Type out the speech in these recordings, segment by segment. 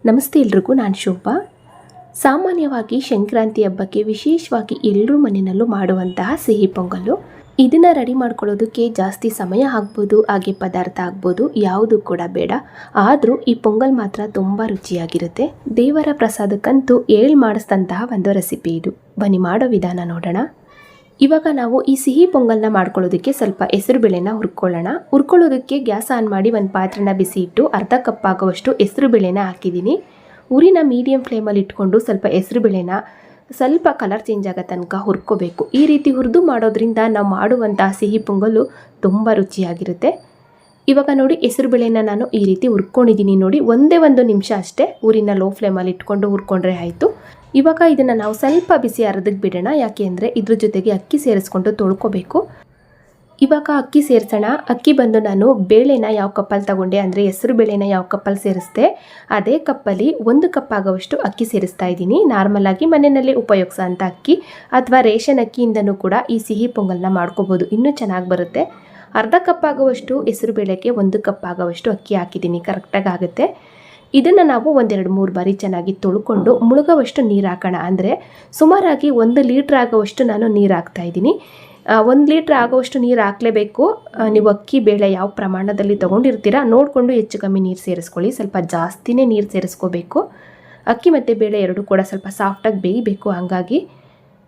ನಮಸ್ತೆ ಎಲ್ರಿಗೂ, ನಾನು ಶೋಭಾ. ಸಾಮಾನ್ಯವಾಗಿ ಸಂಕ್ರಾಂತಿ ಹಬ್ಬಕ್ಕೆ ವಿಶೇಷವಾಗಿ ಎಲ್ಲರೂ ಮನೆಯಲ್ಲೂ ಮಾಡುವಂತಹ ಸಿಹಿ ಪೊಂಗಲ್ಲು. ಇದನ್ನು ರೆಡಿ ಮಾಡ್ಕೊಳ್ಳೋದಕ್ಕೆ ಜಾಸ್ತಿ ಸಮಯ ಆಗ್ಬೋದು, ಹಾಗೆ ಪದಾರ್ಥ ಆಗ್ಬೋದು, ಯಾವುದು ಕೂಡ ಬೇಡ. ಆದರೂ ಈ ಪೊಂಗಲ್ ಮಾತ್ರ ತುಂಬ ರುಚಿಯಾಗಿರುತ್ತೆ. ದೇವರ ಪ್ರಸಾದಕ್ಕಂತೂ ಮಾಡಿಸಿದಂತಹ ಒಂದು ರೆಸಿಪಿ ಇದು. ಬನ್ನಿ ಮಾಡೋ ವಿಧಾನ ನೋಡೋಣ. ಇವಾಗ ನಾವು ಈ ಸಿಹಿ ಪೊಂಗಲ್ನ ಮಾಡ್ಕೊಳ್ಳೋದಕ್ಕೆ ಸ್ವಲ್ಪ ಹೆಸರುಬೇಳೆನ ಹುರ್ಕೊಳ್ಳೋಣ. ಹುರ್ಕೊಳ್ಳೋದಕ್ಕೆ ಗ್ಯಾಸ್ ಆನ್ ಮಾಡಿ ಒಂದು ಪಾತ್ರೆನ ಬಿಸಿ ಇಟ್ಟು ಅರ್ಧ ಕಪ್ ಆಗುವಷ್ಟು ಹೆಸರುಬೇಳೆನ ಹಾಕಿದ್ದೀನಿ. ಉರಿನ ಮೀಡಿಯಂ ಫ್ಲೇಮಲ್ಲಿ ಇಟ್ಕೊಂಡು ಸ್ವಲ್ಪ ಹೆಸರುಬೇಳೆನ ಸ್ವಲ್ಪ ಕಲರ್ ಚೇಂಜ್ ಆಗೋ ತನಕ ಹುರ್ಕೋಬೇಕು. ಈ ರೀತಿ ಹುರಿದು ಮಾಡೋದ್ರಿಂದ ನಾವು ಮಾಡುವಂತಹ ಸಿಹಿ ಪೊಂಗಲ್ಲು ತುಂಬ ರುಚಿಯಾಗಿರುತ್ತೆ. ಇವಾಗ ನೋಡಿ, ಹೆಸರುಬೇಳೆನ ನಾನು ಈ ರೀತಿ ಹುರ್ಕೊಂಡಿದ್ದೀನಿ ನೋಡಿ. ಒಂದೇ ಒಂದು ನಿಮಿಷ ಅಷ್ಟೇ ಉರಿನ ಲೋ ಫ್ಲೇಮಲ್ಲಿ ಇಟ್ಕೊಂಡು ಹುರ್ಕೊಂಡ್ರೆ ಆಯಿತು. ಇವಾಗ ಇದನ್ನು ನಾವು ಸ್ವಲ್ಪ ಬಿಸಿ ಅರ್ಧಕ್ಕೆ ಬಿಡೋಣ. ಯಾಕೆ ಅಂದರೆ ಇದ್ರ ಜೊತೆಗೆ ಅಕ್ಕಿ ಸೇರಿಸ್ಕೊಂಡು ತೊಳ್ಕೊಬೇಕು. ಇವಾಗ ಅಕ್ಕಿ ಸೇರಿಸೋಣ. ಅಕ್ಕಿ ಬಂದು ನಾನು ಬೇಳೆನ ಯಾವ ಕಪ್ಪಲ್ಲಿ ತಗೊಂಡೆ ಅಂದರೆ ಹೆಸರು ಬೇಳೆನ ಯಾವ ಕಪ್ಪಲ್ಲಿ ಸೇರಿಸ್ದೆ ಅದೇ ಕಪ್ಪಲ್ಲಿ 1 ಕಪ್ ಆಗೋವಷ್ಟು ಅಕ್ಕಿ ಸೇರಿಸ್ತಾ ಇದ್ದೀನಿ. ನಾರ್ಮಲಾಗಿ ಮನೆಯಲ್ಲಿ ಉಪಯೋಗಿಸೋ ಅಂಥ ಅಕ್ಕಿ ಅಥವಾ ರೇಷನ್ ಅಕ್ಕಿಯಿಂದನೂ ಕೂಡ ಈ ಸಿಹಿ ಪೊಂಗಲ್ನ ಮಾಡ್ಕೋಬೋದು, ಇನ್ನೂ ಚೆನ್ನಾಗಿ ಬರುತ್ತೆ. ಅರ್ಧ ಕಪ್ ಆಗುವಷ್ಟು ಹೆಸರು ಬೇಳೆಗೆ 1 ಕಪ್ ಆಗುವಷ್ಟು ಅಕ್ಕಿ ಹಾಕಿದ್ದೀನಿ, ಕರೆಕ್ಟಾಗಿ ಆಗುತ್ತೆ. ಇದನ್ನು ನಾವು 1-2-3 ಬಾರಿ ಚೆನ್ನಾಗಿ ತೊಳ್ಕೊಂಡು ಮುಳುಗೋವಷ್ಟು ನೀರು ಹಾಕೋಣ. ಅಂದರೆ ಸುಮಾರಾಗಿ 1 ಲೀಟ್ರ್ ಆಗೋವಷ್ಟು ನಾನು ನೀರು ಹಾಕ್ತಾಯಿದ್ದೀನಿ. 1 ಲೀಟ್ರ್ ಆಗೋವಷ್ಟು ನೀರು ಹಾಕಲೇಬೇಕು. ನೀವು ಅಕ್ಕಿ ಬೇಳೆ ಯಾವ ಪ್ರಮಾಣದಲ್ಲಿ ತೊಗೊಂಡಿರ್ತೀರ ನೋಡಿಕೊಂಡು ಹೆಚ್ಚು ಕಮ್ಮಿ ನೀರು ಸೇರಿಸ್ಕೊಳ್ಳಿ. ಸ್ವಲ್ಪ ಜಾಸ್ತಿನೇ ನೀರು ಸೇರಿಸ್ಕೋಬೇಕು. ಅಕ್ಕಿ ಮತ್ತು ಬೇಳೆ ಎರಡೂ ಕೂಡ ಸ್ವಲ್ಪ ಸಾಫ್ಟಾಗಿ ಬೇಯಬೇಕು. ಹಾಗಾಗಿ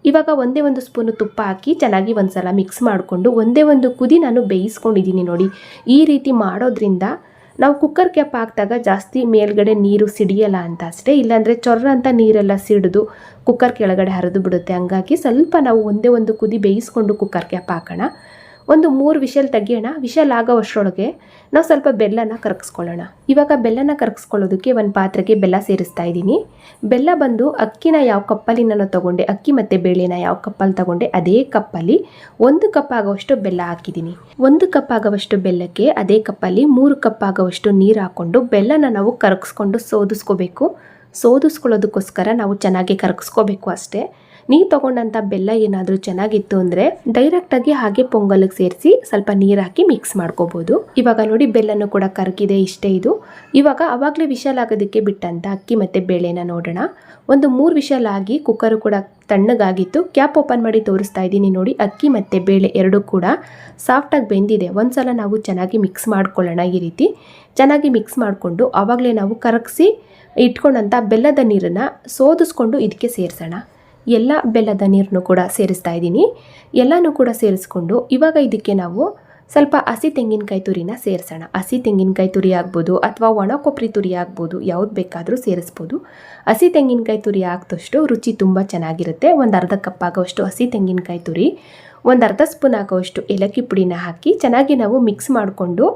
ಇವಾಗ ಒಂದೇ ಒಂದು ಸ್ಪೂನು ತುಪ್ಪ ಹಾಕಿ ಚೆನ್ನಾಗಿ ಒಂದು ಸಲ ಮಿಕ್ಸ್ ಮಾಡಿಕೊಂಡು ಒಂದೇ ಒಂದು ಕುದಿ ನಾನು ಬೇಯಿಸ್ಕೊಂಡಿದ್ದೀನಿ ನೋಡಿ. ಈ ರೀತಿ ಮಾಡೋದ್ರಿಂದ ನಾವು ಕುಕ್ಕರ್ ಕ್ಯಾಪ್ ಹಾಕಿದಾಗ ಜಾಸ್ತಿ ಮೇಲ್ಗಡೆ ನೀರು ಸಿಡಿಯಲ್ಲ ಅಂತ ಅಷ್ಟೇ. ಇಲ್ಲಾಂದರೆ ಚೊರ್ರ ಅಂತ ನೀರೆಲ್ಲ ಸಿಡಿದು ಕುಕ್ಕರ್ ಕೆಳಗಡೆ ಹರಿದು ಬಿಡುತ್ತೆ. ಹಂಗಾಗಿ ಸ್ವಲ್ಪ ನಾವು ಒಂದೇ ಒಂದು ಕುದಿ ಬೇಯಿಸ್ಕೊಂಡು ಕುಕ್ಕರ್ ಕ್ಯಾಪ್ ಹಾಕೋಣ. ಒಂದು 3 ವಿಷಲ್ ತೆಗಿಯೋಣ. ವಿಷಲ್ ಆಗೋ ಅಷ್ಟರೊಳಗೆ ನಾವು ಸ್ವಲ್ಪ ಬೆಲ್ಲನ ಕರಗಿಸ್ಕೊಳ್ಳೋಣ. ಇವಾಗ ಬೆಲ್ಲನ ಕರಗಿಸ್ಕೊಳ್ಳೋದಕ್ಕೆ ಒಂದು ಪಾತ್ರೆಗೆ ಬೆಲ್ಲ ಸೇರಿಸ್ತಾ ಇದ್ದೀನಿ. ಬೆಲ್ಲ ಬಂದು ಅಕ್ಕಿನ ಯಾವ ಕಪ್ಪಲ್ಲಿ ನಾನು ತೊಗೊಂಡೆ, ಅಕ್ಕಿ ಮತ್ತು ಬೇಳೆನ ಯಾವ ಕಪ್ಪಲ್ಲಿ ತೊಗೊಂಡೆ ಅದೇ ಕಪ್ಪಲ್ಲಿ 1 ಕಪ್ ಆಗೋವಷ್ಟು ಬೆಲ್ಲ ಹಾಕಿದ್ದೀನಿ. 1 ಕಪ್ ಆಗೋವಷ್ಟು ಬೆಲ್ಲಕ್ಕೆ ಅದೇ ಕಪ್ಪಲ್ಲಿ 3 ಕಪ್ ಆಗೋವಷ್ಟು ನೀರು ಹಾಕ್ಕೊಂಡು ಬೆಲ್ಲನ ನಾವು ಕರಗಿಸ್ಕೊಂಡು ಸೋದಿಸ್ಕೊಳ್ಳೋದಕ್ಕೋಸ್ಕರ ನಾವು ಚೆನ್ನಾಗಿ ಕರಗಿಸ್ಕೋಬೇಕು ಅಷ್ಟೇ. ನೀವು ತೊಗೊಂಡಂಥ ಬೆಲ್ಲ ಏನಾದರೂ ಚೆನ್ನಾಗಿತ್ತು ಅಂದರೆ ಡೈರೆಕ್ಟಾಗಿ ಹಾಗೆ ಪೊಂಗಲ್ಗೆ ಸೇರಿಸಿ ಸ್ವಲ್ಪ ನೀರು ಹಾಕಿ ಮಿಕ್ಸ್ ಮಾಡ್ಕೋಬೋದು. ಇವಾಗ ನೋಡಿ, ಬೆಲ್ಲನೂ ಕೂಡ ಕರಗಿದೆ, ಇಷ್ಟೇ ಇದು. ಇವಾಗ ಆವಾಗಲೇ ವಿಷಲ್ ಆಗೋದಕ್ಕೆ ಬಿಟ್ಟಂಥ ಅಕ್ಕಿ ಮತ್ತು ಬೇಳೆನ ನೋಡೋಣ. ಒಂದು 3 ವಿಷಲ್ ಆಗಿ ಕುಕ್ಕರು ಕೂಡ ತಣ್ಣಗಾಗಿತ್ತು. ಕ್ಯಾಪ್ ಓಪನ್ ಮಾಡಿ ತೋರಿಸ್ತಾ ಇದ್ದೀನಿ ನೋಡಿ. ಅಕ್ಕಿ ಮತ್ತು ಬೇಳೆ ಎರಡೂ ಕೂಡ ಸಾಫ್ಟಾಗಿ ಬೆಂದಿದೆ. ಒಂದು ಸಲ ನಾವು ಚೆನ್ನಾಗಿ ಮಿಕ್ಸ್ ಮಾಡ್ಕೊಳ್ಳೋಣ. ಈ ರೀತಿ ಚೆನ್ನಾಗಿ ಮಿಕ್ಸ್ ಮಾಡಿಕೊಂಡು ಆವಾಗಲೇ ನಾವು ಕರಗಿಸಿ ಇಟ್ಕೊಂಡಂಥ ಬೆಲ್ಲದ ನೀರನ್ನು ಸೋದಿಸ್ಕೊಂಡು ಇದಕ್ಕೆ ಸೇರಿಸೋಣ. ಎಲ್ಲ ಬೆಲ್ಲದ ನೀರನ್ನು ಕೂಡ ಸೇರಿಸ್ತಾ ಇದ್ದೀನಿ. ಎಲ್ಲನೂ ಕೂಡ ಸೇರಿಸ್ಕೊಂಡು ಇವಾಗ ಇದಕ್ಕೆ ನಾವು ಸ್ವಲ್ಪ ಹಸಿ ತೆಂಗಿನಕಾಯಿ ತುರಿನ ಸೇರಿಸೋಣ. ಹಸಿ ತೆಂಗಿನಕಾಯಿ ತುರಿ ಆಗ್ಬೋದು ಅಥವಾ ಒಣ ಕೊಬ್ಬರಿ ತುರಿ ಆಗ್ಬೋದು, ಯಾವ್ದು ಬೇಕಾದರೂ ಸೇರಿಸ್ಬೋದು. ಹಸಿ ತೆಂಗಿನಕಾಯಿ ತುರಿ ಹಾಕಿದಷ್ಟು ರುಚಿ ತುಂಬ ಚೆನ್ನಾಗಿರುತ್ತೆ. ಒಂದು ಅರ್ಧ ಕಪ್ ಆಗೋವಷ್ಟು ಹಸಿ ತೆಂಗಿನಕಾಯಿ ತುರಿ, ಒಂದು ಅರ್ಧ ಸ್ಪೂನ್ ಆಗೋವಷ್ಟು ಏಲಕ್ಕಿ ಪುಡಿನ ಹಾಕಿ ಚೆನ್ನಾಗಿ ನಾವು ಮಿಕ್ಸ್ ಮಾಡಿಕೊಂಡು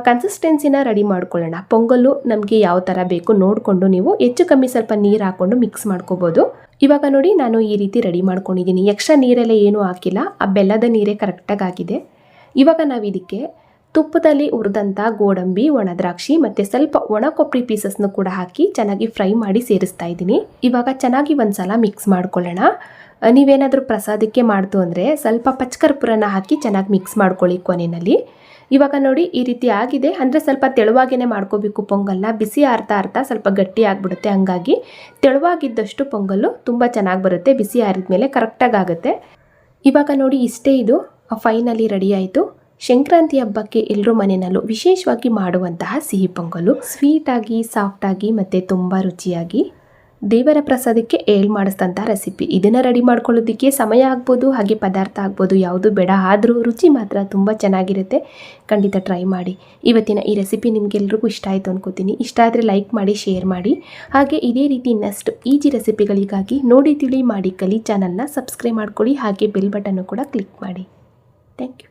ಕನ್ಸಿಸ್ಟೆನ್ಸಿನ ರೆಡಿ ಮಾಡ್ಕೊಳ್ಳೋಣ. ಪೊಂಗಲ್ಲು ನಮಗೆ ಯಾವ ಥರ ಬೇಕು ನೋಡಿಕೊಂಡು ನೀವು ಹೆಚ್ಚು ಕಮ್ಮಿ ಸ್ವಲ್ಪ ನೀರು ಹಾಕ್ಕೊಂಡು ಮಿಕ್ಸ್ ಮಾಡ್ಕೋಬೋದು. ಇವಾಗ ನೋಡಿ, ನಾನು ಈ ರೀತಿ ರೆಡಿ ಮಾಡ್ಕೊಂಡಿದ್ದೀನಿ. ಎಕ್ಸ್ಟ್ರಾ ನೀರೆಲ್ಲ ಏನೂ ಹಾಕಿಲ್ಲ, ಆ ಬೆಲ್ಲದ ನೀರೇ ಕರೆಕ್ಟಾಗಿ ಆಗಿದೆ. ಇವಾಗ ನಾವು ಇದಕ್ಕೆ ತುಪ್ಪದಲ್ಲಿ ಹುರಿದಂಥ ಗೋಡಂಬಿ, ಒಣ ದ್ರಾಕ್ಷಿ ಮತ್ತು ಸ್ವಲ್ಪ ಒಣ ಕೊಬ್ಬರಿ ಪೀಸಸ್ನು ಕೂಡ ಹಾಕಿ ಚೆನ್ನಾಗಿ ಫ್ರೈ ಮಾಡಿ ಸೇರಿಸ್ತಾ ಇದ್ದೀನಿ. ಇವಾಗ ಚೆನ್ನಾಗಿ ಒಂದು ಸಲ ಮಿಕ್ಸ್ ಮಾಡ್ಕೊಳ್ಳೋಣ. ನೀವೇನಾದರೂ ಪ್ರಸಾದಕ್ಕೆ ಮಾಡ್ತು ಅಂದರೆ ಸ್ವಲ್ಪ ಪಚ್ಚಕರ್ಪೂರನ ಹಾಕಿ ಚೆನ್ನಾಗಿ ಮಿಕ್ಸ್ ಮಾಡ್ಕೊಳ್ಳಿ ಕೊನೆಯಲ್ಲಿ. ಇವಾಗ ನೋಡಿ, ಈ ರೀತಿ ಆಗಿದೆ. ಅಂದರೆ ಸ್ವಲ್ಪ ತೆಳುವಾಗೇ ಮಾಡ್ಕೋಬೇಕು ಪೊಂಗಲ್ನ. ಬಿಸಿ ಆರ್ತಾ ಸ್ವಲ್ಪ ಗಟ್ಟಿ ಆಗಿಬಿಡುತ್ತೆ. ಹಂಗಾಗಿ ತೆಳುವಾಗಿದ್ದಷ್ಟು ಪೊಂಗಲ್ಲು ತುಂಬ ಚೆನ್ನಾಗಿ ಬರುತ್ತೆ. ಬಿಸಿ ಆರಿದ್ಮೇಲೆ ಕರೆಕ್ಟಾಗಿ ಆಗುತ್ತೆ. ಇವಾಗ ನೋಡಿ, ಇಷ್ಟೇ, ಇದು ಫೈನಲಿ ರೆಡಿ ಆಯಿತು. ಸಂಕ್ರಾಂತಿ ಹಬ್ಬಕ್ಕೆ ಎಲ್ಲರೂ ಮನೆಯಲ್ಲೂ ವಿಶೇಷವಾಗಿ ಮಾಡುವಂತಹ ಸಿಹಿ ಪೊಂಗಲ್ಲು. ಸ್ವೀಟಾಗಿ, ಸಾಫ್ಟಾಗಿ ಮತ್ತು ತುಂಬ ರುಚಿಯಾಗಿ ದೇವರ ಪ್ರಸಾದಕ್ಕೆ ಮಾಡಿಸಿದಂಥ ರೆಸಿಪಿ. ಇದನ್ನು ರೆಡಿ ಮಾಡ್ಕೊಳ್ಳೋದಕ್ಕೆ ಸಮಯ ಆಗ್ಬೋದು, ಹಾಗೆ ಪದಾರ್ಥ ಆಗ್ಬೋದು, ಯಾವುದು ಬೇಡ. ಆದರೂ ರುಚಿ ಮಾತ್ರ ತುಂಬ ಚೆನ್ನಾಗಿರುತ್ತೆ. ಖಂಡಿತ ಟ್ರೈ ಮಾಡಿ. ಇವತ್ತಿನ ಈ ರೆಸಿಪಿ ನಿಮಗೆಲ್ರಿಗೂ ಇಷ್ಟ ಆಯಿತು ಅನ್ಕೋತೀನಿ. ಇಷ್ಟ ಆದರೆ ಲೈಕ್ ಮಾಡಿ, ಶೇರ್ ಮಾಡಿ. ಹಾಗೆ ಇದೇ ರೀತಿ ನೆಕ್ಸ್ಟ್ ಈಜಿ ರೆಸಿಪಿಗಳಿಗಾಗಿ ನೋಡಿ ತಿಳಿ ಮಾಡಿ ಕಲಿ ಚಾನಲ್ನ ಸಬ್ಸ್ಕ್ರೈಬ್ ಮಾಡ್ಕೊಳ್ಳಿ. ಹಾಗೆ ಬೆಲ್ ಬಟನ್ನು ಕೂಡ ಕ್ಲಿಕ್ ಮಾಡಿ. Thank you.